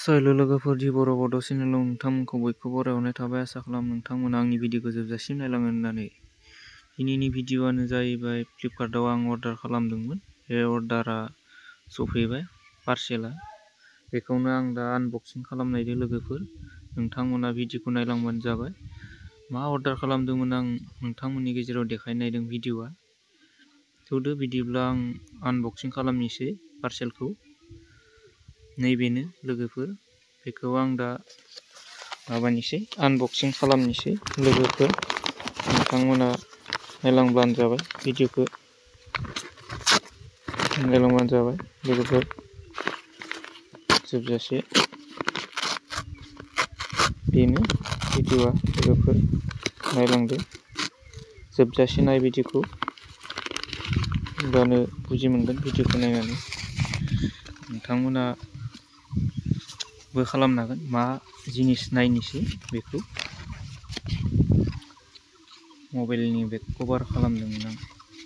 साइल लोगोफोर जि बर' बड' चेनेलाव नोंथांमोनखौ बयखौबो बरायहरनाय थाबाय। आसा खालामो नोंथांमोना आंनि भिडिअखौ जोबजासिम नायलांगोन होननानै। दिनैनि भिडिअआनो जाहैबाय फ्लिपकार्टआव आं अर्डार खालामदोंमोन। बे अर्डारा सफैबाय, पार्सेला। बेखौनो आं दा आनबक्सिं खालामनायदो लोगोफोर। नोंथांमोना भिडिअखौ नायलांबानो जाबाय। मा अर्डार खालामदोंमोन आं नोंथांमोननि गेजेराव देखायनो नायदों भिडिअआ। थौदो बिदिब्ला आं आनबक्सिं खालामनोसै पार्सेलखौ। नैबेनो लोगोफोर, बेखौ आं दा माबानिसै आनबक्सिं खालामनोसै लोगोफोर। नोंथांमोना नायलांब्लानो जाबाय, भिडिअखौ नायलांब्लानो जाबाय लोगोफोर जोबजासे। बेनो भिडिअआ लोगोफोर, नायलांदो जोबजासे नाय भिडिअखौ, होमब्लानो बुजि मोनगोन भिडिअखौ नायनानै। नोंथांमोना बो खालामनो हागोन। मा जिनिस नायनोसै बेखौ। मबाइलनि बेक कभार खालामदोंमोन आं।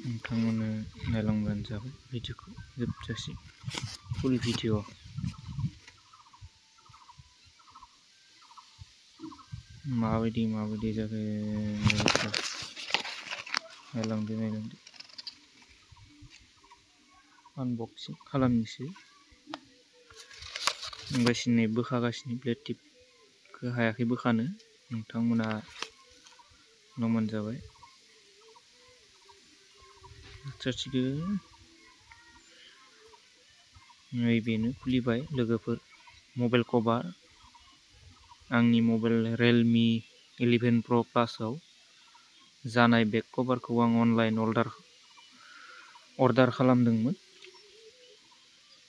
नोंथांमोना नायलांब्लानो जाबाय भिडिअखौ जोबजासे, फुल भिडिअ। माबायदि जाखो नायलांदो। आनबक्सिं खालामनोसै। बोखागासिनो ब्लेड टिपखौ हायाखै बोखानो। नोंथांमोना नायबानो जाबाय। जासिगोन। नैबेनो खुलिबाय लोगोफोर, मबाइल कभार। आंनि मबाइल रियेलमि 11 प्र' प्लासआव जानाय बेक कभारखौ आं अनलाइन अर्डार खालामदोंमोन।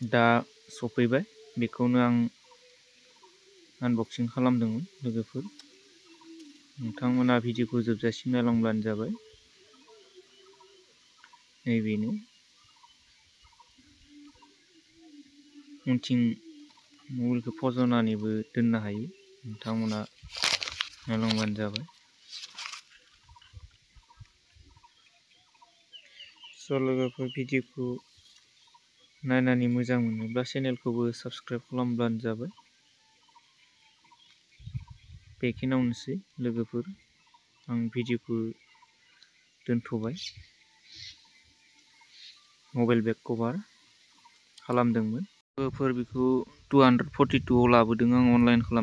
दा सफैबाय, बेखौनो आं आनबक्सिं खालामदोंमोन लोगोफोर। नोंथांमोना भिडिअखौ जोबजासिम नायलांब्लानो जाबाय। नैबेनो उनथिं मबाइलखौ फज'नानैबो दोननो हायो। नोंथांमोना नायलांब्लानो जाबाय। लोगोफोर, भिडिअखौ नायनानै मोजां मोनोब्ला चेनेलखौबो साबस्क्राइब खालामब्लानो जाबाय। बेखिनियावनोसै लोगोफोर, आं भिडिअखौ दोनथ'बाय। मबाइल बेक कभार खालामदोंमोन लोगोफोर, बेखौ 242 आव लाबोदों आं अनलाइन खालामदों।